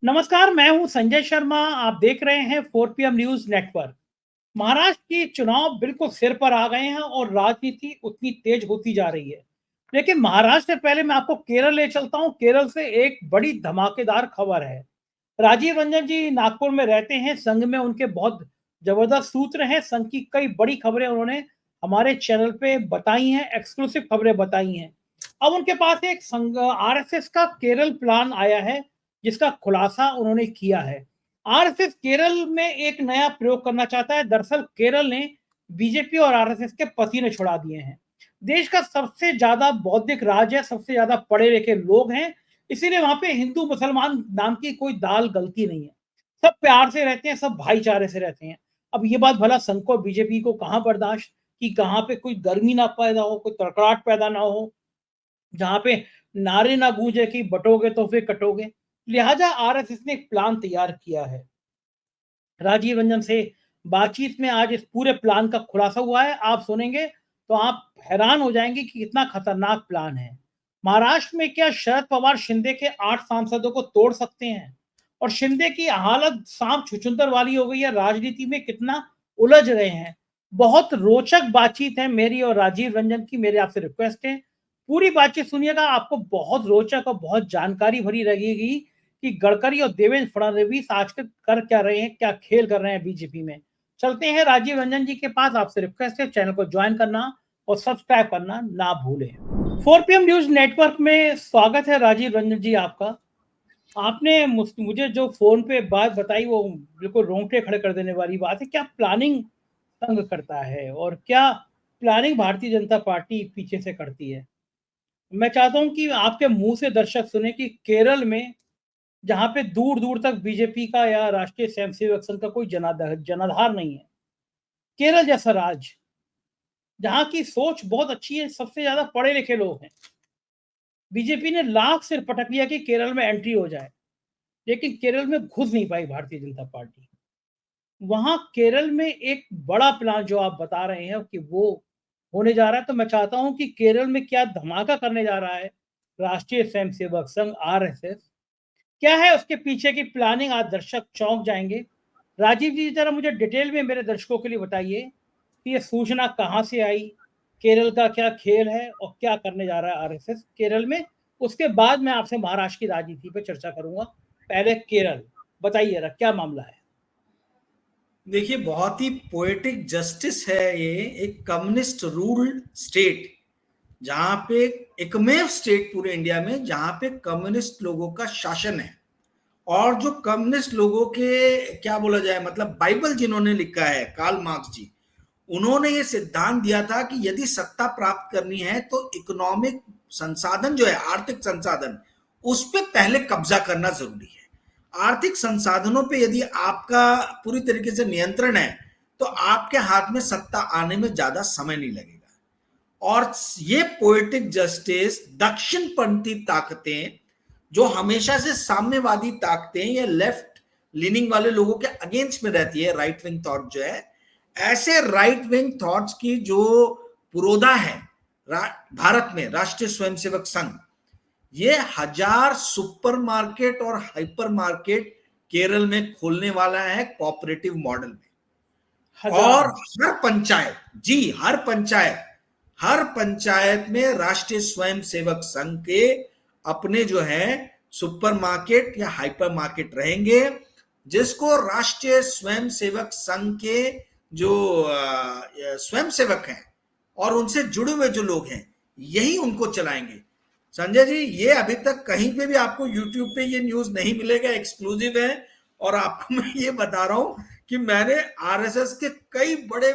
नमस्कार, मैं हूं संजय शर्मा। आप देख रहे हैं 4 PM न्यूज नेटवर्क। महाराष्ट्र के चुनाव बिल्कुल सिर पर आ गए हैं और राजनीति उतनी तेज होती जा रही है। लेकिन महाराष्ट्र से पहले मैं आपको केरल ले चलता हूं। केरल से एक बड़ी धमाकेदार खबर है। राजीव रंजन जी नागपुर में रहते हैं। संघ में उनके बहुत जबरदस्त सूत्र हैं। संघ की कई बड़ी खबरें उन्होंने हमारे चैनल पे बताई हैं, एक्सक्लूसिव खबरें बताई हैं। अब उनके पास एक संघ आरएसएस का केरल प्लान आया है, जिसका खुलासा उन्होंने किया है। आरएसएस केरल में एक नया प्रयोग करना चाहता है। दरअसल केरल ने बीजेपी और आरएसएस के पसीने छुड़ा दिए हैं। देश का सबसे ज्यादा बौद्धिक राज्य है, सबसे ज्यादा पढ़े लिखे लोग हैं, इसीलिए वहां पे हिंदू मुसलमान नाम की कोई दाल गलती नहीं है। सब प्यार से रहते हैं, सब भाईचारे से रहते हैं। अब ये बात भला संघ को, बीजेपी को कहां बर्दाश्त कि कहां पे कोई गर्मी ना पैदा हो, कोई तड़कड़ाहट पैदा ना हो, जहां पे नारे ना गूंजे कि बटोगे तो फिर कटोगे। लिहाजा आरएसएस ने एक प्लान तैयार किया है। राजीव रंजन से बातचीत में आज इस पूरे प्लान का खुलासा हुआ है। आप सुनेंगे तो आप हैरान हो जाएंगे कि कितना खतरनाक प्लान है। महाराष्ट्र में क्या शरद पवार शिंदे के 8 सांसदों को तोड़ सकते हैं? और शिंदे की हालत सांप छुछुंदर वाली हो गई है। राजनीति में कितना उलझ रहे हैं। बहुत रोचक बातचीत है मेरी और राजीव रंजन की। मेरे आपसे रिक्वेस्ट है, पूरी बातचीत सुनिएगा। आपको बहुत रोचक और बहुत जानकारी भरी लगेगी कि गडकरी और देवेंद्र फडणवीस आजकल कर क्या रहे हैं, क्या खेल कर रहे हैं बीजेपी में। चलते हैं राजीव रंजन जी के पास। आपसे रिक्वेस्ट है, चैनल को ज्वाइन करना और सब्सक्राइब करना ना भूलें। 4 PM न्यूज नेटवर्क में स्वागत है राजीव रंजन जी आपका। आपने मुझे जो फोन पे बात बताई वो बिल्कुल रोंगटे खड़े कर देने वाली बात है। क्या प्लानिंग संघ करता है और क्या प्लानिंग भारतीय जनता पार्टी पीछे से करती है? मैं चाहता हूं कि आपके मुंह से दर्शक सुने कि केरल में, जहां पे दूर दूर तक बीजेपी का या राष्ट्रीय स्वयंसेवक संघ का कोई जनाधार नहीं है, केरल जैसा राज्य जहां की सोच बहुत अच्छी है, सबसे ज्यादा पढ़े लिखे लोग हैं, बीजेपी ने लाख सिर पटक लिया कि केरल में एंट्री हो जाए, लेकिन केरल में घुस नहीं पाई भारतीय जनता पार्टी। वहां केरल में एक बड़ा प्लान जो आप बता रहे हैं कि वो होने जा रहा है, तो मैं चाहता हूं कि केरल में क्या धमाका करने जा रहा है राष्ट्रीय स्वयंसेवक संघ आरएसएस, क्या है उसके पीछे की प्लानिंग। आज दर्शक चौंक जाएंगे। राजीव जी जरा मुझे डिटेल में मेरे दर्शकों के लिए बताइए कि ये सूचना कहां से आई, केरल का क्या खेल है और क्या करने जा रहा है आरएसएस केरल में। उसके बाद मैं आपसे महाराष्ट्र की राजनीति पर चर्चा करूंगा। पहले केरल बताइए, क्या मामला है? देखिए, बहुत ही पोएटिक जस्टिस है ये। एक कम्युनिस्ट रूल्ड स्टेट, जहां पे एकमेव स्टेट पूरे इंडिया में जहां पे कम्युनिस्ट लोगों का शासन है। और जो कम्युनिस्ट लोगों के क्या बोला जाए, मतलब बाइबल जिन्होंने लिखा है, कार्ल मार्क्स जी, उन्होंने ये सिद्धांत दिया था कि यदि सत्ता प्राप्त करनी है तो इकोनॉमिक संसाधन जो है, आर्थिक संसाधन, उस पर पहले कब्जा करना जरूरी है। आर्थिक संसाधनों पे यदि आपका पूरी तरीके से नियंत्रण है तो आपके हाथ में सत्ता आने में ज्यादा समय नहीं लगेगा। और ये पोएटिक जस्टिस दक्षिणपंथी ताकतें, जो हमेशा से साम्यवादी ताकतें या लेफ्ट लीनिंग वाले लोगों के अगेंस्ट में रहती है, राइट विंग थॉट जो है, ऐसे राइट विंग थॉट्स की जो पुरोधा है भारत में राष्ट्रीय स्वयंसेवक संघ, ये 1000 सुपरमार्केट और हाइपर मार्केट केरल में खोलने वाला है कोऑपरेटिव मॉडल में। और हजार। हर पंचायत, जी हर पंचायत में राष्ट्रीय स्वयंसेवक संघ के अपने जो है सुपरमार्केट या हाइपर मार्केट रहेंगे, जिसको राष्ट्रीय स्वयंसेवक संघ के जो स्वयंसेवक हैं और उनसे जुड़े हुए जो लोग हैं, यही उनको चलाएंगे। संजय जी, ये अभी तक कहीं पे भी आपको यूट्यूब पे ये न्यूज नहीं मिलेगा, एक्सक्लूसिव है। और आपको मैं ये बता रहा हूं कि मैंने आरएसएस के कई बड़े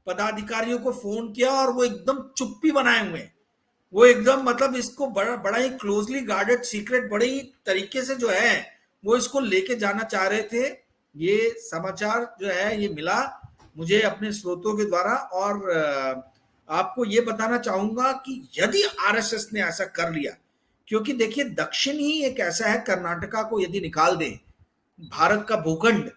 पदाधिकारियों को फोन किया और वो एकदम चुप्पी बनाए हुए हैं। वो एकदम, मतलब इसको बड़ा बड़ा ही क्लोजली गार्डेड सीक्रेट, बड़े ही तरीके से जो है वो इसको लेके जाना चाह रहे थे। ये समाचार जो है ये मिला मुझे अपने स्रोतों के द्वारा। और आपको ये बताना चाहूंगा कि यदि आरएसएस ने ऐसा कर लिया, क्योंकि देखिए दक्षिण ही एक ऐसा है, कर्नाटका को यदि निकाल दे, भारत का भूखंड,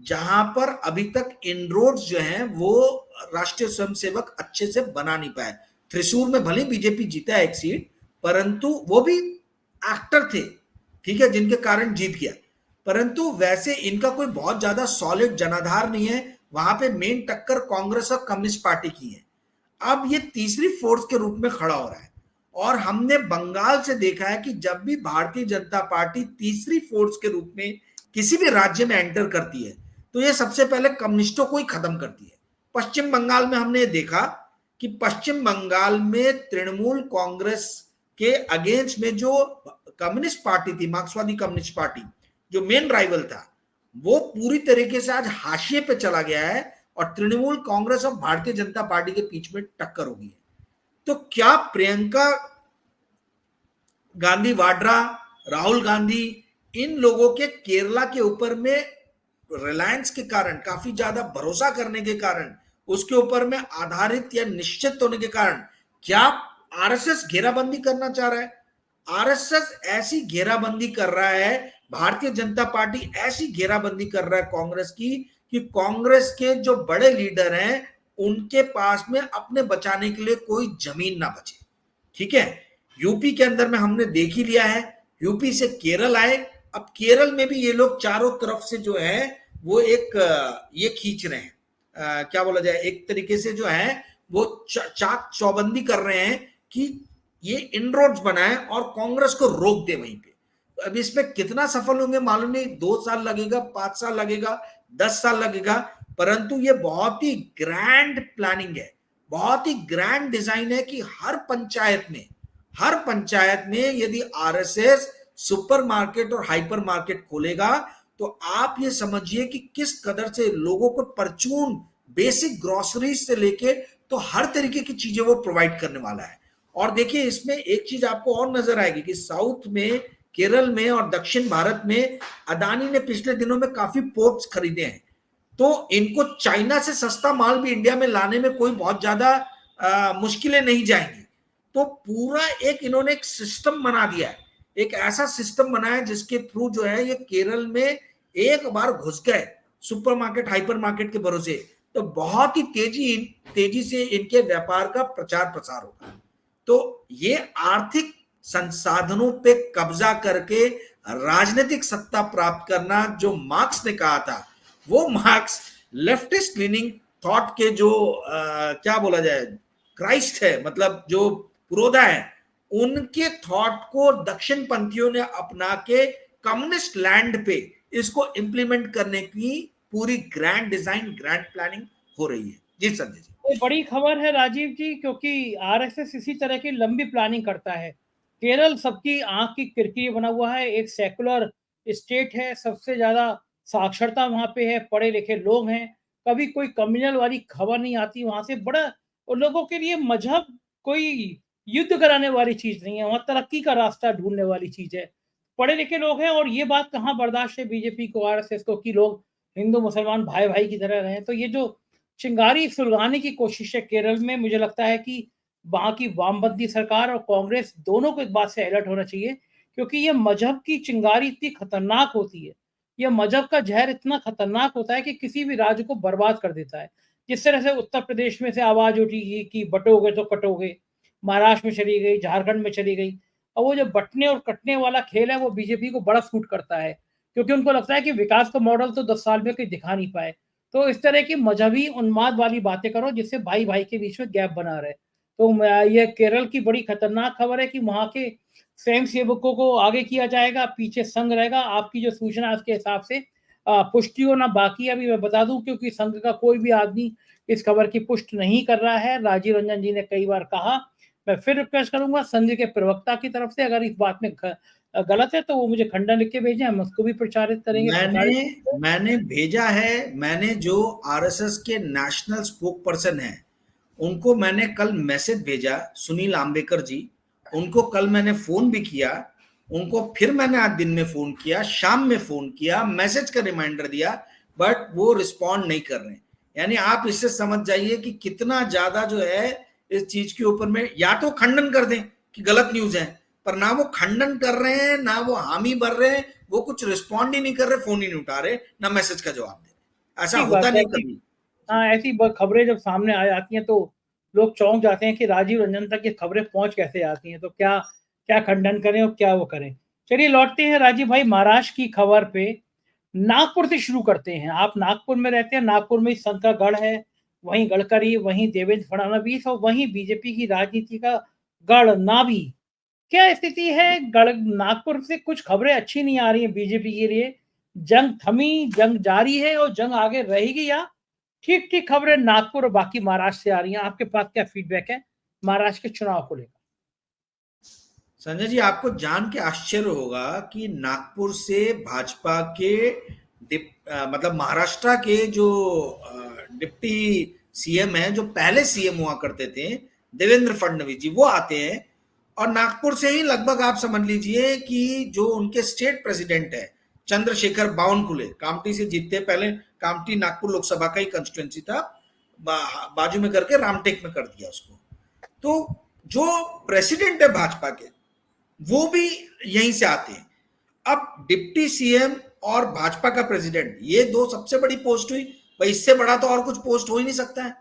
जहां पर अभी तक इनरोड्स जो हैं वो राष्ट्रीय स्वयंसेवक अच्छे से बना नहीं पाए। त्रिशूर में भले बीजेपी जीता है एक सीट, परंतु वो भी एक्टर थे, ठीक है, जिनके कारण जीत गया। परंतु वैसे इनका कोई बहुत ज्यादा सॉलिड जनाधार नहीं है। वहां पे मेन टक्कर कांग्रेस और कम्युनिस्ट पार्टी की है। अब ये तीसरी फोर्स के रूप में खड़ा हो रहा है। और हमने बंगाल से देखा है कि जब भी भारतीय जनता पार्टी तीसरी फोर्स के रूप में किसी भी राज्य में एंटर करती है तो ये सबसे पहले कम्युनिस्टों को ही खत्म करती है। पश्चिम बंगाल में हमने देखा कि पश्चिम बंगाल में तृणमूल कांग्रेस के अगेंस्ट में जो कम्युनिस्ट पार्टी थी, मार्क्सवादी कम्युनिस्ट पार्टी, जो मेन राइवल था, वो पूरी तरीके से आज हाशिए पे चला गया है और तृणमूल कांग्रेस और भारतीय जनता पार्टी के बीच में टक्कर हो गई है। तो क्या प्रियंका गांधी वाड्रा, राहुल गांधी, इन लोगों के केरला के ऊपर में रिलायंस के कारण, काफी ज्यादा भरोसा करने के कारण, उसके ऊपर में आधारित या निश्चित होने के कारण, क्या आरएसएस घेराबंदी करना चाह रहा है? आरएसएस ऐसी घेराबंदी कर रहा है, भारतीय जनता पार्टी ऐसी घेराबंदी कर रहा है कांग्रेस की कि कांग्रेस के जो बड़े लीडर हैं उनके पास में अपने बचाने के लिए कोई जमीन ना बचे। ठीक है, यूपी के अंदर में हमने देख ही लिया है, यूपी से केरल आए, अब केरल में भी ये लोग चारों तरफ से जो है वो एक ये खींच रहे हैं, क्या बोला जाए, एक तरीके से जो है वो चाक चौबंदी कर रहे हैं कि ये इनरोड्स बनाए और कांग्रेस को रोक दे वहीं पे। तो अब इसमें कितना सफल होंगे मालूम नहीं, 2 साल लगेगा, 5 साल लगेगा, 10 साल लगेगा, परंतु ये बहुत ही ग्रैंड प्लानिंग है, बहुत ही ग्रैंड डिजाइन है कि हर पंचायत में यदि आरएसएस सुपरमार्केट और हाइपर मार्केट खोलेगा तो आप ये समझिए कि किस कदर से लोगों को परचून, बेसिक ग्रोसरीज से लेके तो हर तरीके की चीजें वो प्रोवाइड करने वाला है। और देखिए इसमें एक चीज आपको और नजर आएगी कि साउथ में, केरल में और दक्षिण भारत में अदानी ने पिछले दिनों में काफी पोर्ट्स खरीदे हैं, तो इनको चाइना से सस्ता माल भी इंडिया में लाने में कोई बहुत ज्यादा मुश्किलें नहीं जाएंगी। तो पूरा एक इन्होंने एक सिस्टम बना दिया है, एक ऐसा सिस्टम बनाया जिसके थ्रू जो है ये केरल में एक बार घुस गए सुपरमार्केट, हाइपर मार्केट के भरोसे, तो बहुत ही तेजी से इनके व्यापार का प्रचार प्रसार होगा। तो ये आर्थिक संसाधनों पे कब्जा करके राजनीतिक सत्ता प्राप्त करना, जो मार्क्स ने कहा था, वो मार्क्स लेफ्टिस्ट लीनिंग थॉट के जो क्या बोला जाए, क्राइस्ट है, मतलब जो पुरोधा है, उनके थॉट को दक्षिण पंथियों ने अपना के कम्युनिस्ट लैंड पे इसको इंप्लीमेंट करने की पूरी ग्रैंड डिजाइन, ग्रैंड प्लानिंग हो रही है। जी संजय जी, ये बड़ी खबर है राजीव जी, क्योंकि आरएसएस इसी तरह की लंबी प्लानिंग करता है। केरल सबकी आंख की किरकिरी बना हुआ है, एक सेकुलर स्टेट है, सबसे ज्यादा साक्षरता वहां पे है, पढ़े लिखे लोग हैं, कभी कोई कम्युनल वाली खबर नहीं आती वहां से। बड़ा उन लोगों के लिए मजहब कोई युद्ध कराने वाली चीज नहीं है, वहां तरक्की का रास्ता ढूंढने वाली चीज है। पढ़े लिखे लोग हैं और ये बात कहाँ बर्दाश्त है बीजेपी को, आरएसएस को, कि लोग हिंदू मुसलमान भाई भाई की तरह रहे। तो ये जो चिंगारी सुलगाने की कोशिश है केरल में, मुझे लगता है कि वहां की वामपंथी सरकार और कांग्रेस दोनों को इस बात से अलर्ट होना चाहिए, क्योंकि ये मजहब की चिंगारी इतनी खतरनाक होती है, यह मजहब का जहर इतना खतरनाक होता है कि किसी भी राज्य को बर्बाद कर देता है। जिस तरह से उत्तर प्रदेश में से आवाज उठी कि बटोगे तो कटोगे, महाराष्ट्र में चली गई, झारखंड में चली गई, और वो जो बटने और कटने वाला खेल है वो बीजेपी को बड़ा सूट करता है, क्योंकि उनको लगता है कि विकास का मॉडल तो 10 साल में कोई दिखा नहीं पाए। तो इस तरह की मजहबी उन्माद वाली बातें करो जिससे भाई भाई के बीच में गैप बना रहे। तो ये केरल की बड़ी खतरनाक खबर है कि वहां के स्वयं सेवकों को आगे किया जाएगा, पीछे संघ रहेगा। आपकी जो सूचना है उसके हिसाब से पुष्टि होना बाकी है, अभी मैं बता दूं, क्योंकि संघ का कोई भी आदमी इस खबर की पुष्टि नहीं कर रहा है। राजीव रंजन जी ने कई बार कहा, मैं फिर रिक्वेस्ट करूंगा संघ के प्रवक्ता की तरफ से, अगर इस बात में गलत है तो वो मुझे खंडन लिख के भेजें, हम उसको भी प्रचारित करेंगे। मैंने भेजा है। मैंने जो आरएसएस के नेशनल स्पोक पर्सन है उनको मैंने कल मैसेज भेजा, सुनील आम्बेकर जी, उनको कल मैंने फोन भी किया, उनको फिर मैंने आज दिन में फोन किया, शाम में फोन किया, मैसेज का रिमाइंडर दिया, बट वो रिस्पॉन्ड नहीं कर रहे। यानी आप इससे समझ जाइए कि कितना ज्यादा जो है इस चीज के ऊपर में, या तो खंडन कर दें कि गलत न्यूज है, पर ना वो खंडन कर रहे हैं, ना वो हामी भर रहे हैं, वो कुछ रिस्पॉन्ड ही नहीं कर रहे, फोन ही नहीं उठा रहे, ना मैसेज का जवाब दे रहे। ऐसा होता नहीं कभी। हाँ, ऐसी खबरें जब सामने आ जाती हैं तो लोग चौंक जाते हैं कि राजीव रंजन तक ये खबरें पहुंच कैसे जाती हैं, तो क्या क्या खंडन करें और क्या वो करें। चलिए लौटते हैं राजीव भाई महाराष्ट्र की खबर पे। नागपुर से शुरू करते हैं। आप नागपुर में रहते हैं, नागपुर में संत का गढ़ है, वहीं गडकरी, वहीं देवेंद्र फडणवीस और वहीं बीजेपी की राजनीति का गढ़ नाभि। क्या स्थिति है? गढ़ नागपुर से कुछ खबरें अच्छी नहीं आ रही हैं बीजेपी के लिए। जंग थमी, जंग जारी है और जंग आगे रहेगी या ठीक-ठीक खबरें नागपुर और बाकी महाराष्ट्र से आ रही हैं? आपके पास क्या फीडबैक है महाराष्ट्र के चुनाव को लेकर? संजय जी, आपको जान के आश्चर्य होगा कि नागपुर से भाजपा के मतलब महाराष्ट्र के जो डिप्टी सीएम हैं, जो पहले सीएम हुआ करते थे, देवेंद्र फडणवीस जी, वो आते हैं। और नागपुर से ही लगभग आप समझ लीजिए कि जो उनके स्टेट प्रेसिडेंट है चंद्रशेखर बावनकुले, कामठी से जीतते, पहले कामठी नागपुर लोकसभा का ही कंस्टिट्यूएंसी था, बाजू में करके रामटेक में कर दिया उसको। तो जो प्रेसिडेंट है भाजपा के, वो भी यहीं से आते हैं। अब डिप्टी सीएम और भाजपा का प्रेसिडेंट, ये दो सबसे बड़ी पोस्ट हुई भाई, इससे बड़ा तो और कुछ पोस्ट हो ही नहीं सकता है।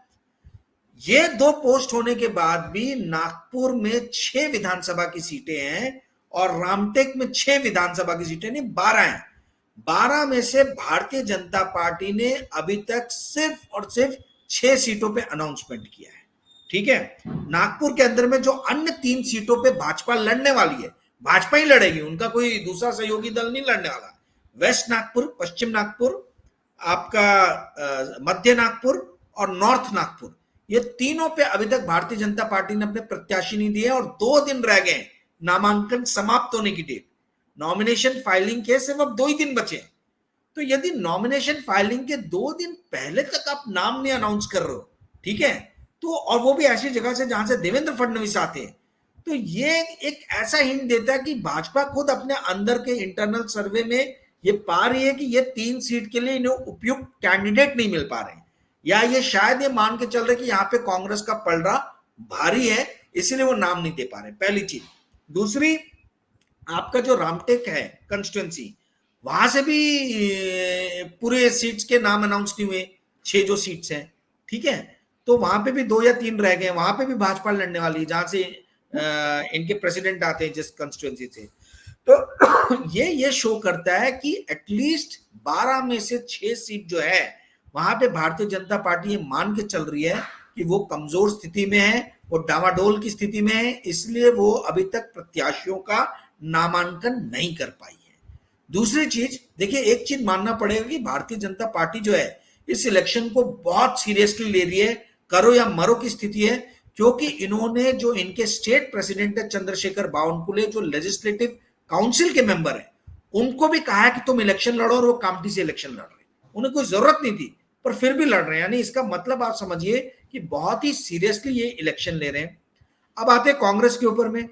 ये दो पोस्ट होने के बाद भी नागपुर में 6 विधानसभा की सीटें हैं और रामटेक में 6 विधानसभा की सीटें नहीं 12 हैं। 12 में से भारतीय जनता पार्टी ने अभी तक सिर्फ और सिर्फ 6 सीटों पे अनाउंसमेंट किया है। ठीक है, नागपुर के अंदर में जो अन्य 3 सीटों पे भाजपा लड़ने वाली है, भाजपा ही लड़ेगी, उनका कोई दूसरा सहयोगी दल नहीं लड़ने वाला। वेस्ट नागपुर, पश्चिम नागपुर, आपका मध्य नागपुर और नॉर्थ नागपुर, ये तीनों पे अभी तक भारतीय जनता पार्टी ने अपने प्रत्याशी नहीं दिए और 2 दिन रह गए नामांकन समाप्त होने की डेट। नॉमिनेशन फाइलिंग के सिर्फ अब 2 ही दिन बचे। तो यदि नॉमिनेशन फाइलिंग के 2 दिन पहले तक आप नाम नहीं अनाउंस कर रहे हो, ठीक है, तो और वो भी ऐसी जगह से जहां से देवेंद्र फडणवीस आते हैं, तो ये एक ऐसा हिंट देता है कि भाजपा खुद अपने अंदर के इंटरनल सर्वे में ये पा रही है कि ये 3 सीट के लिए इन्हें उपयुक्त कैंडिडेट नहीं मिल पा रहे हैं, या ये शायद ये मान के चल रहे कि यहाँ पे कांग्रेस का पलड़ा भारी है, इसीलिए वो नाम नहीं दे पा रहे। पहली चीज। दूसरी, आपका जो रामटेक है कंस्टिट्यूएंसी, वहां से भी पूरे सीट्स के नाम अनाउंस नहीं हुए, 6 जो सीट्स हैं, ठीक है, तो वहां पे भी 2 या 3 रह गए, वहां पे भी भाजपा लड़ने वाली है, जहां से इनके प्रेसिडेंट आते हैं जिस कंस्टिट्यूएंसी से। तो ये शो करता है कि एटलीस्ट 12 में से 6 सीट जो है वहां पे भारतीय जनता पार्टी ये मान के चल रही है कि वो कमजोर स्थिति में है, वो डावाडोल की स्थिति में है, इसलिए वो अभी तक प्रत्याशियों का नामांकन नहीं कर पाई है। दूसरी चीज देखिए, एक चीज मानना पड़ेगा कि भारतीय जनता पार्टी जो है इस इलेक्शन को बहुत सीरियसली ले रही है, करो या मरो की स्थिति है, क्योंकि इन्होंने जो इनके स्टेट प्रेसिडेंट है चंद्रशेखर बावनकुले, जो लेजिस्लेटिव काउंसिल के मेंबर है, उनको भी कहा है कि तुम इलेक्शन लड़ो, और वो कामठी से इलेक्शन लड़ रहे, उन्हें कोई जरूरत नहीं थी पर फिर भी लड़ रहे हैं। यानी इसका मतलब आप समझिए कि बहुत ही सीरियसली ये इलेक्शन ले रहे हैं। अब आते हैं कांग्रेस के ऊपर में।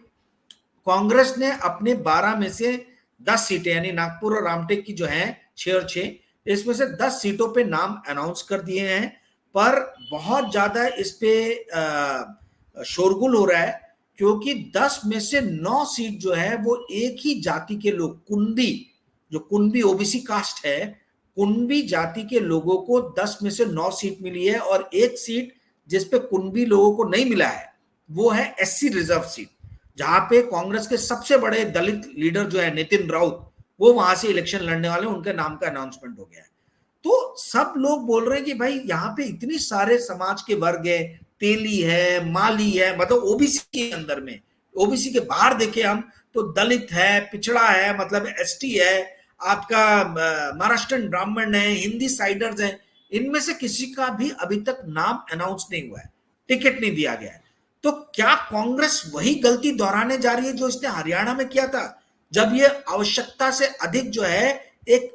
कांग्रेस ने अपने 12 में से 10 सीटें, यानी नागपुर और रामटेक की जो है 6 और 6, इसमें से 10 सीटों पे नाम अनाउंस कर दिए हैं, पर बहुत ज्यादा इस पे शोरगुल हो रहा है, क्योंकि 10 में से 9 सीट जो है वो एक ही जाति के लोग, कुणबी, जो कुणबी ओबीसी कास्ट है, कुणबी जाति के लोगों को 10 में से 9 सीट मिली है, और एक सीट जिसपे कुणबी लोगों को नहीं मिला है वो है एससी रिजर्व सीट, जहां पे कांग्रेस के सबसे बड़े दलित लीडर जो है नितिन राउत, वो वहां से इलेक्शन लड़ने वाले, उनके नाम का अनाउंसमेंट हो गया है। तो सब लोग बोल रहे हैं कि भाई यहाँ पे इतनी सारे समाज के वर्ग है, तेली है, माली है, मतलब ओबीसी के अंदर में, ओबीसी के बाहर देखे हम तो दलित है, पिछड़ा है, मतलब एसटी है, आपका महाराष्ट्रन ब्राह्मण है, हिंदी साइडर्स हैं, इनमें से किसी का भी अभी तक नाम अनाउंस नहीं हुआ है, टिकट नहीं दिया गया है। तो क्या कांग्रेस वही गलती दोहराने जा रही है जो इसने हरियाणा में किया था, जब ये आवश्यकता से अधिक जो है एक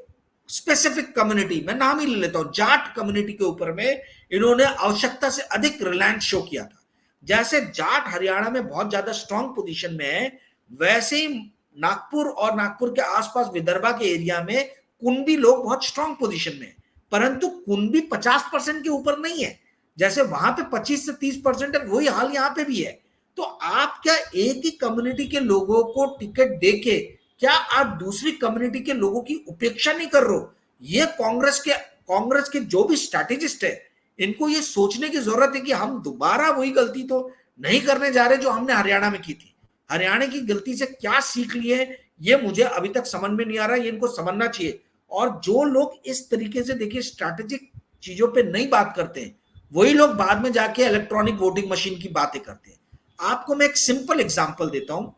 स्पेसिफिक कम्युनिटी, मैं नाम ही ले लेता हूं, जाट कम्युनिटी के ऊपर में इन्होंने आवश्यकता से अधिक रिलायंस शो किया था। जैसे जाट हरियाणा में बहुत ज्यादा स्ट्रांग पोजीशन में है, वैसे ही नागपुर और नागपुर के आसपास विदर्भा के एरिया में कुणबी लोग बहुत स्ट्रांग पोजीशन में है, परंतु कुणबी 50% के ऊपर नहीं है। जैसे वहां पे 25 से 30% है, वही हाल यहाँ पे भी है। तो आप क्या एक ही कम्युनिटी के लोगों को टिकट देके क्या आप दूसरी कम्युनिटी के लोगों की उपेक्षा नहीं कर रहे हो? ये कांग्रेस के जो भी स्ट्रैटेजिस्ट है, इनको ये सोचने की जरूरत है कि हम दोबारा वही गलती तो नहीं करने जा रहे जो हमने हरियाणा में की थी। हरियाणा की गलती से क्या सीख ली है, ये मुझे अभी तक समझ में नहीं आ रहा, ये इनको समझना चाहिए। और जो लोग इस तरीके से देखिए स्ट्रैटेजिक चीजों पे नहीं बात करते हैं, वही लोग बाद में जाके इलेक्ट्रॉनिक वोटिंग मशीन की बातें करते हैं। आपको मैं एक सिंपल एग्जांपल देता हूं।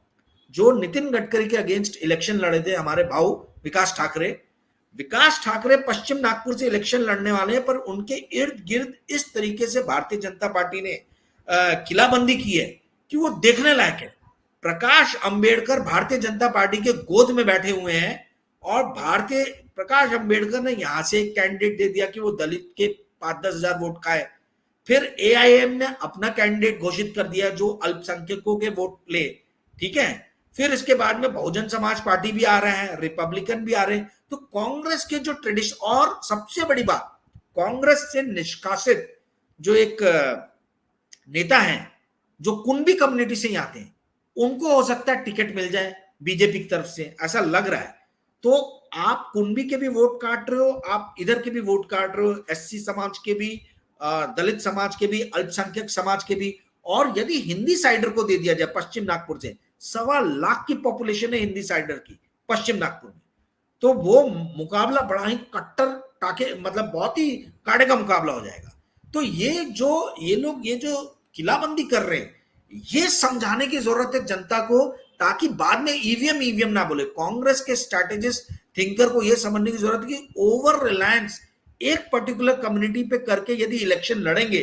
जो नितिन गडकरी के अगेंस्ट इलेक्शन लड़े थे हमारे भाऊ विकास ठाकरे पश्चिम नागपुर से इलेक्शन लड़ने वाले हैं, पर उनके इर्द गिर्द इस तरीके से भारतीय जनता पार्टी ने किलाबंदी की है कि वो देखने लायक है। प्रकाश अंबेडकर भारतीय जनता पार्टी के गोद में बैठे हुए हैं और प्रकाश अंबेडकर ने यहां से एक कैंडिडेट दे दिया कि वो दलित के 5-10 हजार वोट खाए। फिर एआईएम ने अपना कैंडिडेट घोषित कर दिया जो अल्पसंख्यकों के वोट ले, ठीक है। फिर इसके बाद में बहुजन समाज पार्टी भी आ रहे हैं, रिपब्लिकन भी आ रहे हैं। तो कांग्रेस के जो ट्रेडिशन, और सबसे बड़ी बात, कांग्रेस से निष्कासित जो एक नेता हैं जो कुंभी कम्युनिटी से ही आते हैं, उनको हो सकता है टिकट मिल जाए बीजेपी की तरफ से, ऐसा लग रहा है। तो आप कुंभी के भी वोट काट रहे हो, आप इधर के भी वोट काट रहे हो, एससी समाज के भी, दलित समाज के भी, अल्पसंख्यक समाज के भी। और यदि हिंदी साइडर को दे दिया जाए पश्चिम नागपुर से, 1.25 लाख की पॉपुलेशन है हिंदी साइडर की पश्चिम नागपुर में, तो वो मुकाबला बड़ा ही कट्टर टाके, मतलब बहुत ही काड़े का मुकाबला हो जाएगा। तो ये लोग जो किलाबंदी कर रहे हैं, ये समझाने की जरूरत है जनता को, ताकि बाद में ईवीएम ना बोले। कांग्रेस के स्ट्रैटेजिस्ट थिंकर को यह समझने की जरूरत है कि ओवर रिलायंस एक पर्टिकुलर कम्युनिटी पे करके यदि इलेक्शन लड़ेंगे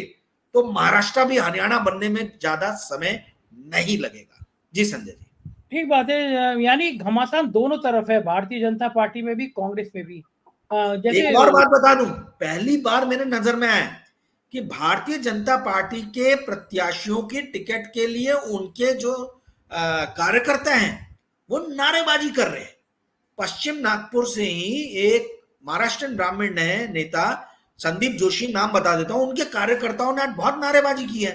तो महाराष्ट्र भी हरियाणा बनने में ज्यादा समय नहीं लगेगा। जी संजय जी। ठीक बात है, यानी घमासान दोनों तरफ है, भारतीय जनता पार्टी में भी कांग्रेस में भी। जैसे एक और बात बता दूं, पहली बार मेरे नजर में आया कि भारतीय जनता पार्टी के प्रत्याशियों के टिकट के लिए उनके जो कार्यकर्ता हैं वो नारेबाजी कर रहे हैं। पश्चिम नागपुर से ही एक महाराष्ट्रन ब्राह्मण है नेता, संदीप जोशी नाम बता देता हूं, उनके कार्यकर्ताओं ने आज बहुत नारेबाजी की है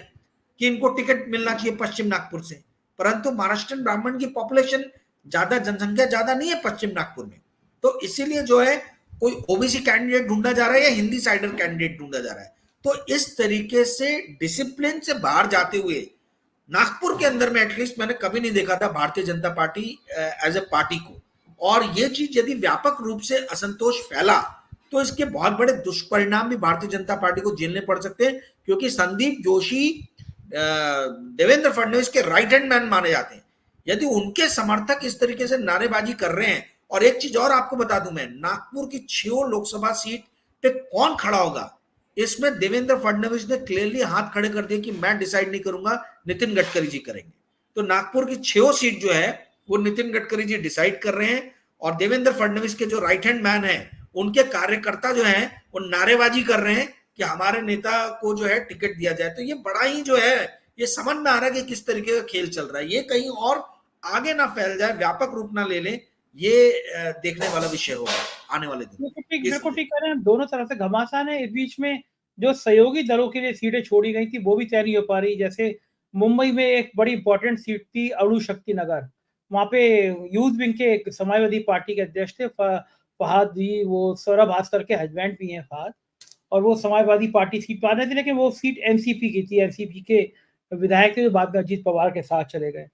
कि इनको टिकट मिलना चाहिए पश्चिम नागपुर से। परंतु महाराष्ट्रन ब्राह्मण की पॉपुलेशन ज्यादा, जनसंख्या ज्यादा नहीं है पश्चिम नागपुर में, तो इसीलिए जो है कोई ओबीसी कैंडिडेट ढूंढा जा रहा है या हिंदी साइडर कैंडिडेट ढूंढा जा रहा है। तो इस तरीके से डिसिप्लिन से बाहर जाते हुए नागपुर के अंदर में एटलीस्ट मैंने कभी नहीं देखा था Bharatiya Janata party as a party को। और ये चीज यदि व्यापक रूप से असंतोष फैला तो इसके बहुत बड़े दुष्परिणाम भी भारतीय जनता पार्टी को झेलने पड़ सकते हैं, क्योंकि संदीप जोशी देवेंद्र फडणवीस के राइट हैंड मैन माने जाते हैं। यदि उनके समर्थक इस तरीके से नारेबाजी कर रहे हैं, और एक चीज और आपको बता दूं मैं, नागपुर की 6 लोकसभा सीट पे कौन खड़ा होगा, इसमें देवेंद्र फडणवीस ने क्लियरली हाथ खड़े कर दिए कि मैं डिसाइड नहीं करूंगा, नितिन गडकरी जी करेंगे। तो नागपुर की 6 सीट जो है वो नितिन गडकरी जी डिसाइड कर रहे हैं, और देवेंद्र फडणवीस के जो राइट हैंड मैन है उनके कार्यकर्ता जो है वो नारेबाजी कर रहे हैं कि हमारे नेता को जो है टिकट दिया जाए। तो ये बड़ा ही जो है, ये समझ में आ रहा है कि किस तरीके का खेल चल रहा है। ये कहीं और आगे ना फैल जाए, व्यापक रूप ना ले ले, ये देखने वाला विषय होगा आने वाले दिन। बिल्कुल ठीक कह रहे हैं, दोनों तरफ से घमासान है। इस बीच में जो सहयोगी दलों के लिए सीटें छोड़ी गई थी वो भी तय नहीं हो पा रही। जैसे मुंबई में एक बड़ी इंपॉर्टेंट सीट थी अणु शक्ति नगर, वहां पे यूथ विंग के एक समाजवादी पार्टी के अध्यक्ष थे फहाद जी, वो सौरभ भास्कर के हस्बैंड भी हैं फहाद, और वो समाजवादी पार्टी सीट पा रहे थे, लेकिन वो सीट एनसीपी की थी। एनसीपी के विधायक थे जो बाद में अजीत पवार के साथ चले गए।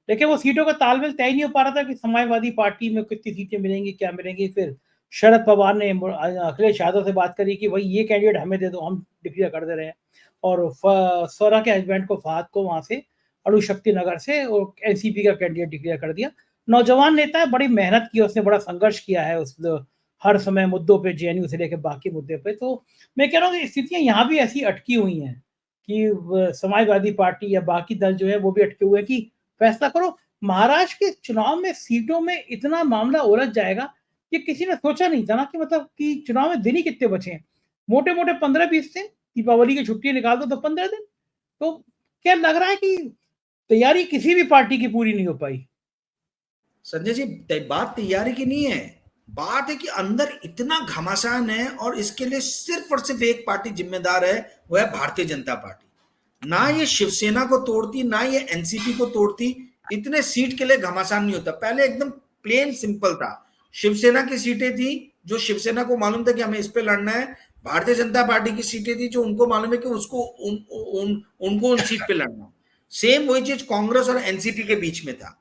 लेकिन वो सीटों का तालमेल तय नहीं हो पा रहा था कि समाजवादी पार्टी में कितनी सीटें मिलेंगी, क्या मिलेंगी। फिर शरद पवार ने अखिलेश यादव से बात करी कि भाई ये कैंडिडेट हमें दे दो, हम डिक्लेयर कर दे रहे हैं। और सौरा के हस्बैंड को फहाद को वहां से अणु शक्ति नगर से और एनसीपी का कैंडिडेट डिक्लेयर कर दिया। नौजवान नेता है, बड़ी मेहनत की, उसने बड़ा संघर्ष किया है उस हर समय मुद्दों पे, जेएनयू से लेकर बाकी मुद्दे पे। तो मैं कह रहा हूँ कि स्थितियां यहाँ भी ऐसी अटकी हुई हैं कि समाजवादी पार्टी या बाकी दल जो है वो भी अटके हुए हैं कि फैसला करो। महाराष्ट्र के चुनाव में सीटों में इतना मामला उलझ जाएगा कि किसी ने सोचा नहीं था ना, कि मतलब कि चुनाव में दिन ही कितने बचे हैं, मोटे मोटे 15-20 दिन, दीपावली की छुट्टी निकाल दो तो 15 दिन। तो क्या लग रहा है कि तैयारी किसी भी पार्टी की पूरी नहीं हो पाई। संजय जी, बात तैयारी की नहीं है, बात है कि अंदर इतना घमासान है, और इसके लिए सिर्फ और सिर्फ एक पार्टी जिम्मेदार है, वो है भारतीय जनता पार्टी। ना ये शिवसेना को तोड़ती, ना ये एनसीपी को तोड़ती, इतने सीट के लिए घमासान नहीं होता। पहले एकदम प्लेन सिंपल था, शिवसेना की सीटें थी जो शिवसेना को मालूम था कि हमें इस पे लड़ना है, भारतीय जनता पार्टी की सीटें थी जो उनको मालूम है कि उसको उनको उन सीट पे लड़ना। सेम वही चीज कांग्रेस और एनसीपी के बीच में था।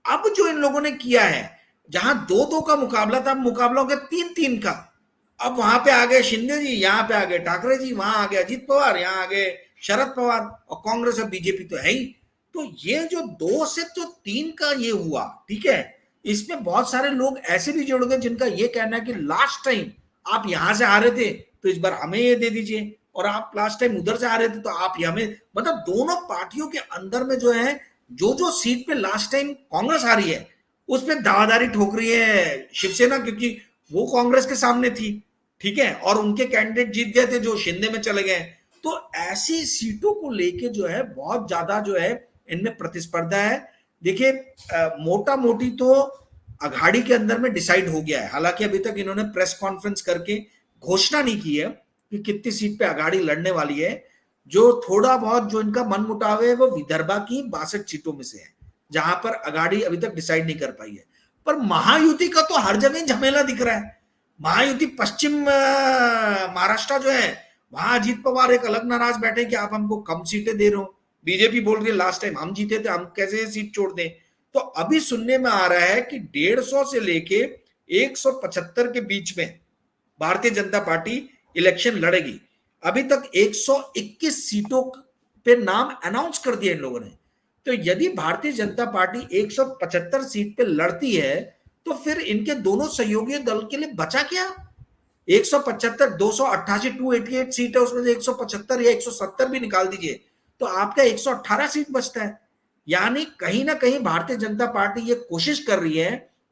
अब जो इन लोगों ने किया है, जहां 2-2 का मुकाबला था, मुकाबला हो गया 3-3 का। अब वहां पे आ गए शिंदे जी, यहाँ पे आ गए ठाकरे जी, वहां आ गए अजीत पवार, यहाँ आ गए शरद पवार, और कांग्रेस और बीजेपी तो है ही। तो ये जो 2 से तो 3 का ये हुआ, ठीक है, इसमें बहुत सारे लोग ऐसे भी जुड़ गए जिनका ये कहना है कि लास्ट टाइम आप यहां से आ रहे थे तो इस बार हमें ये दे दीजिए, और आप लास्ट टाइम उधर से आ रहे थे तो आप हमें, मतलब दोनों पार्टियों के अंदर में जो है, जो जो सीट पे लास्ट टाइम कांग्रेस आ रही है उस पर दावादारी ठोक रही है शिवसेना, क्योंकि वो कांग्रेस के सामने थी, ठीक है, और उनके कैंडिडेट जीत गए थे जो शिंदे में चले गए। तो ऐसी सीटों को लेके जो है बहुत ज्यादा जो है इनमें प्रतिस्पर्धा है। देखिए मोटा मोटी तो अघाड़ी के अंदर में डिसाइड हो गया है, हालांकि अभी तक इन्होंने प्रेस कॉन्फ्रेंस करके घोषणा नहीं की है कि कितनी सीट पे अघाड़ी लड़ने वाली है। जो थोड़ा बहुत जो इनका मन मुटाव है वो विदर्भा की 62 सीटों में से है, जहां पर अघाड़ी अभी तक डिसाइड नहीं कर पाई है। पर महायुति का तो हर जगह झमेला दिख रहा है। महायुति पश्चिम महाराष्ट्र जो है, वहां अजीत पवार एक अलग नाराज बैठे कि आप हमको कम सीटें दे रहे हो, बीजेपी बोल रही है लास्ट टाइम हम जीते थे, हम कैसे सीट छोड़ दें। तो अभी सुनने में आ रहा है कि 150 से लेके 175 के बीच में भारतीय जनता पार्टी इलेक्शन लड़ेगी। अभी तक 121 सीटों पे नाम अनाउंस कर दिया इन लोगों ने। तो यदि भारतीय जनता पार्टी 175 सीट पे लड़ती है तो फिर इनके दोनों सहयोगी दल के लिए बचा क्या? 175, 288, 288 सीट है, उसमें से 175 या 170 भी निकाल दीजिए तो आपका 118 सीट बचता है। यानी कहीं ना कहीं भारतीय जनता पार्टी ये कोशिश कर रही है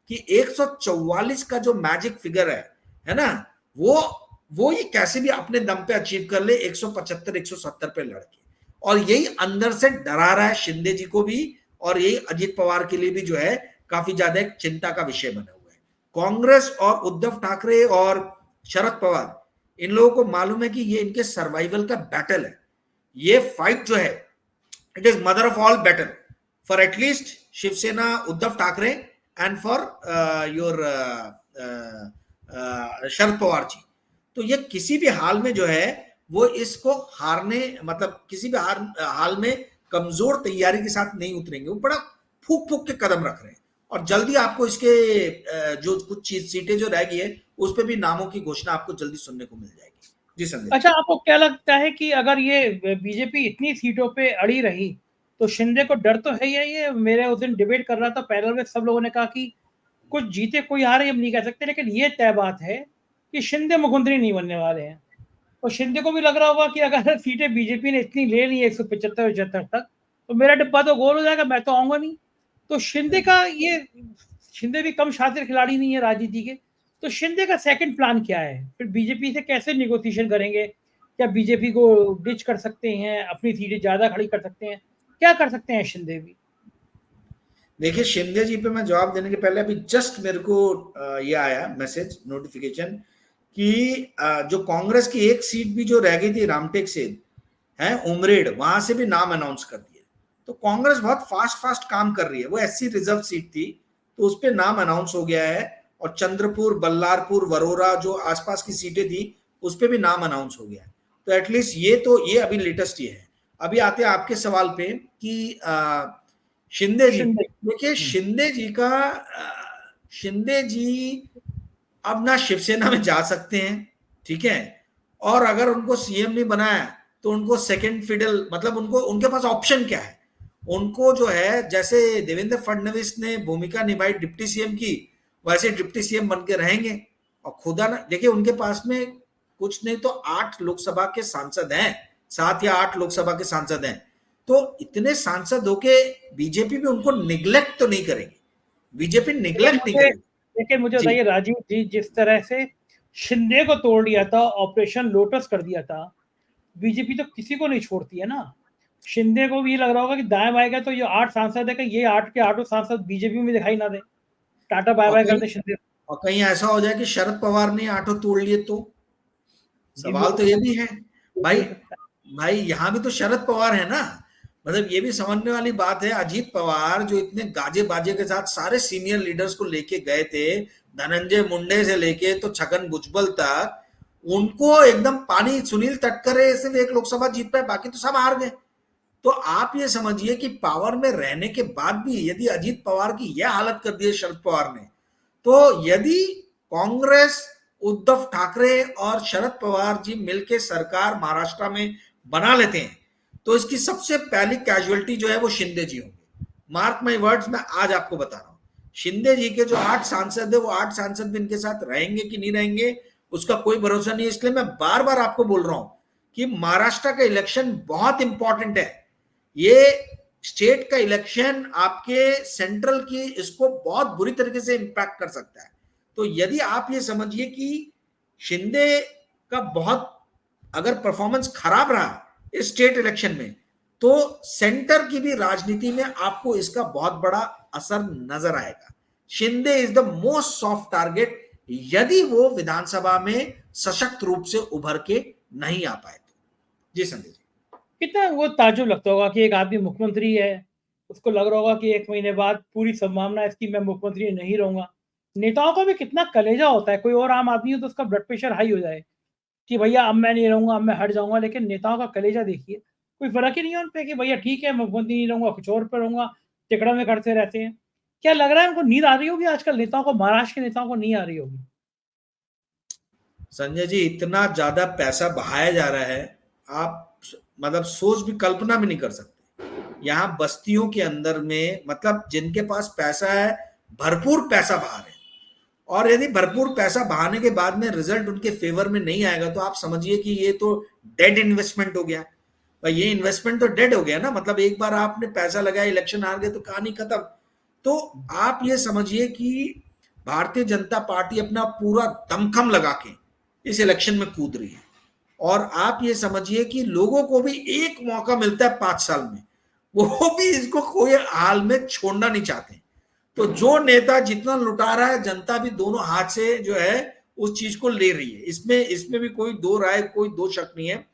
कि 144 का जो मैजिक फिगर है ना, वो ये कैसे भी अपने दम पे अचीव कर ले 175 170 पे लड़के, और यही अंदर से डरा रहा है शिंदे जी को भी, और यही अजीत पवार के लिए भी जो है काफी ज्यादा एक चिंता का विषय बना हुआ है। कांग्रेस और उद्धव ठाकरे और शरद पवार इन लोगों को मालूम है कि ये इनके सर्वाइवल का बैटल है। ये फाइट जो है it is mother of all battle for at least Shiv Sena Uddhav Thackeray and for your Sharad Pawar ji. तो ये किसी भी हाल में जो है वो इसको हारने, मतलब किसी भी हाल में कमजोर तैयारी के साथ नहीं उतरेंगे, वो बड़ा फूक फूक के कदम रख रहे हैं, और जल्दी आपको इसके जो कुछ सीटें जो रह गई है उस पर भी नामों की घोषणा आपको जल्दी सुनने को मिल जाएगी। जी संजय। अच्छा, आपको क्या लगता है कि अगर ये बीजेपी इतनी सीटों पे अड़ी रही तो शिंदे को डर तो है ही है? ये मेरे उस दिन डिबेट कर रहा था पैनल में, सब लोगों ने कहा कि कुछ जीते कोई हारे हम नहीं कह सकते, लेकिन ये तय बात है कि शिंदे मुख्यमंत्री नहीं बनने वाले हैं। और शिंदे को भी लग रहा होगा कि अगर सीटें बीजेपी ने इतनी ले ली 175-75 तक तो मेरा डिब्बा तो गोल हो जाएगा, मैं तो आऊंगा नहीं। तो शिंदे का ये, शिंदे भी कम शातिर खिलाड़ी नहीं है राजनीति के, तो शिंदे का सेकंड प्लान क्या है? फिर बीजेपी से कैसे निगोशिएशन करेंगे? क्या बीजेपी को डिच कर सकते हैं, अपनी सीटें ज्यादा खड़ी कर सकते हैं, क्या कर सकते हैं शिंदे भी? देखिए शिंदे जी पे मैं जवाब देने के पहले अभी जस्ट मेरे को ये आया मैसेज नोटिफिकेशन कि जो कांग्रेस की एक सीट भी जो रह गई थी रामटेक से है उमरेड, वहां से भी नाम अनाउंस कर दिए। तो कांग्रेस बहुत फास्ट फास्ट काम कर रही है। वो एससी रिजर्व सीट थी तो उस पर नाम अनाउंस हो गया है, और चंद्रपुर, बल्लारपुर, वरोरा जो आसपास की सीटें थी उस पर भी नाम अनाउंस हो गया है। तो एटलीस्ट ये अभी लेटेस्ट ये है। अभी आते हैं आपके सवाल पे कि शिंदे जी, देखिए शिंदे जी अब ना शिवसेना में जा सकते हैं, ठीक है, और अगर उनको सीएम नहीं बनाया तो उनको सेकंड फिडल, मतलब उनको, उनके पास ऑप्शन क्या है? उनको जो है जैसे देवेंद्र फडणवीस ने भूमिका निभाई डिप्टी सीएम की, वैसे डिप्टी सीएम बन के रहेंगे। और खुदा ना, देखिए उनके पास में कुछ नहीं तो 8 लोकसभा के सांसद हैं, 7 या 8 लोकसभा के सांसद हैं। तो इतने सांसद होके बीजेपी भी उनको निग्लेक्ट तो नहीं करेगी, बीजेपी निग्लेक्ट नहीं करेगी। लेकिन मुझे बताइए राजीव जी, जिस तरह से शिंदे को तोड़ दिया था, ऑपरेशन लोटस कर दिया था, बीजेपी तो किसी को नहीं छोड़ती है ना। शिंदे को भी ये लग रहा होगा कि दाएं बाएं का तो ये 8 सांसद है कि ये 8 के 8 सांसद बीजेपी में दिखाई ना दे, टाटा बाय बाय कर दे शिंदे। और कहीं ऐसा हो जाए कि शरद पवार ने 8 तोड़ लिए तो सवाल तो ये भी है भाई यहाँ भी तो शरद पवार है ना। मतलब ये भी समझने वाली बात है, अजीत पवार जो इतने गाजे बाजे के साथ सारे सीनियर लीडर्स को लेके गए थे, धनंजय मुंडे से लेके तो छगन भुजबल तक, उनको एकदम पानी, सुनील तटकरे सिर्फ एक लोकसभा जीत पाए, बाकी तो सब हार गए। तो आप ये समझिए कि पावर में रहने के बाद भी यदि अजीत पवार की यह हालत कर दी है शरद पवार ने, तो यदि कांग्रेस, उद्धव ठाकरे और शरद पवार जी मिलकर सरकार महाराष्ट्र में बना लेते हैं तो इसकी सबसे पहली कैजुअलिटी जो है वो शिंदे जी होंगे। मार्क माय वर्ड्स, मैं आज आपको बता रहा हूं, शिंदे जी के जो 8 सांसद है वो 8 सांसद भी इनके साथ रहेंगे कि नहीं रहेंगे उसका कोई भरोसा नहीं है। इसलिए मैं बार बार आपको बोल रहा हूं कि महाराष्ट्र का इलेक्शन बहुत इंपॉर्टेंट है। ये स्टेट का इलेक्शन आपके सेंट्रल की इसको बहुत बुरी तरीके से इंपैक्ट कर सकता है। तो यदि आप ये समझिए कि शिंदे का बहुत अगर परफॉर्मेंस खराब रहा इस स्टेट इलेक्शन में तो सेंटर की भी राजनीति में आपको इसका बहुत बड़ा असर नजर आएगा। Shinde is the most soft target यदि वो विधानसभा में सशक्त रूप से उभर के नहीं आ पाए तो। जी संजय जी, कितना वो ताज्जुब लगता होगा कि एक आदमी मुख्यमंत्री है, उसको लग रहा होगा कि 1 महीने बाद पूरी संभावना है इसकी मैं मुख्यमंत्री नहीं रहूँगा। नेताओं का भी कितना कलेजा होता है, कोई और आम आदमी हो तो उसका ब्लड प्रेशर हाई हो जाए कि भैया अब मैं नहीं रहूँगा, अब मैं हट जाऊँगा, लेकिन नेताओं का कलेजा देखिए, कोई फ़र्क ही नहीं है उन पे कि भैया ठीक है मुख्यमंत्री नहीं रहूँगा, कुछ और पे रहूँगा, तिकड़ा में करते रहते हैं। क्या लग रहा है उनको नींद आ रही होगी आजकल नेताओं को, महाराष्ट्र के नेताओं को नहीं आ रही होगी? संजय जी इतना ज्यादा पैसा बहाया जा रहा है, आप मतलब सोच भी कल्पना भी नहीं कर सकते। यहाँ बस्तियों के अंदर में मतलब जिनके पास पैसा है भरपूर पैसा बहा रहे हैं, और यदि भरपूर पैसा बहाने के बाद में रिजल्ट उनके फेवर में नहीं आएगा तो आप समझिए कि ये तो डेड इन्वेस्टमेंट हो गया। भाई ये इन्वेस्टमेंट तो डेड हो गया ना, मतलब एक बार आपने पैसा लगाया, इलेक्शन हार गए तो कहानी खत्म। तो आप ये समझिए कि भारतीय जनता पार्टी अपना पूरा दमखम लगा के इस इलेक्शन में कूद रही है, और आप ये समझिए कि लोगों को भी एक मौका मिलता है 5 साल में, वो भी इसको कोई हाल में छोड़ना नहीं चाहते। तो जो नेता जितना लुटा रहा है जनता भी दोनों हाथ से जो है उस चीज को ले रही है, इसमें भी कोई दो राय, कोई दो शक नहीं है।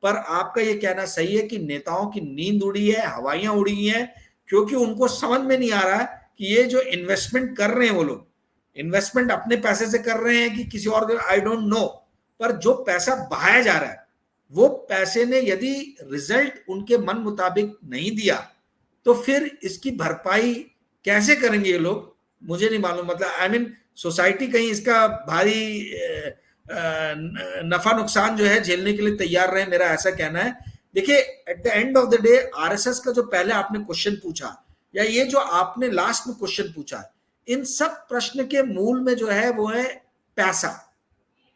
पर आपका ये कहना सही है कि नेताओं की नींद उड़ी है, हवाइयां उड़ी हैं, क्योंकि उनको समझ में नहीं आ रहा है कि ये जो इन्वेस्टमेंट कर रहे हैं वो लोग इन्वेस्टमेंट अपने पैसे से कर रहे हैं कि किसी और, आई डोंट नो, पर जो पैसा बहाया जा रहा है वो पैसे ने यदि रिजल्ट उनके मन मुताबिक नहीं दिया तो फिर इसकी भरपाई कैसे करेंगे ये लोग, मुझे नहीं मालूम। मतलब आई मीन सोसाइटी कहीं इसका भारी नफा नुकसान जो है झेलने के लिए तैयार रहे, मेरा ऐसा कहना है। देखिए at the end of the day RSS का जो पहले आपने क्वेश्चन पूछा या ये जो आपने लास्ट में क्वेश्चन पूछा, इन सब प्रश्न के मूल में जो है वो है पैसा,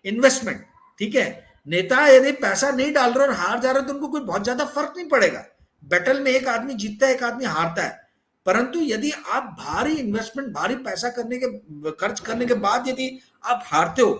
इन्वेस्टमेंट। ठीक है, नेता यदि पैसा नहीं डाल रहे और हार जा रहे तो उनको कोई बहुत ज्यादा फर्क नहीं पड़ेगा। बैटल में एक आदमी जीतता है, एक आदमी हारता है। परंतु यदि आप भारी इन्वेस्टमेंट, भारी पैसा खर्च करने के बाद यदि आप हारते हो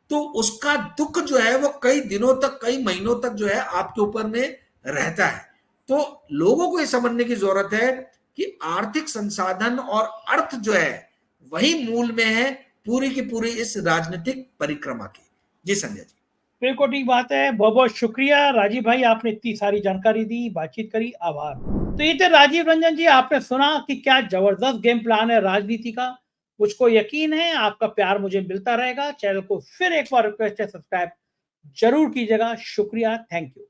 तो उसका दुख जो है वो कई दिनों तक, कई महीनों तक जो है आपके ऊपर में रहता है। तो लोगों को ये समझने की जरूरत है कि आर्थिक संसाधन और अर्थ जो है वही मूल में है पूरी की पूरी इस राजनीतिक परिक्रमा की। जी संजय जी, बिल्कुल ठीक बात है। बहुत-बहुत शुक्रिया राजीव भाई, आपने इतनी सारी जानकारी दी, बातचीत करी, आभार। तो ये थे राजीव रंजन जी, आपने सुना कि क्या ज़बरदस्त गेम प्लान है राजनीति का। मुझको यकीन है आपका प्यार मुझे मिलता रहेगा। चैनल को फिर एक बार रिक्वेस्ट है, सब्सक्राइब ज़रूर कीजिएगा। शुक्रिया, थैंक यू।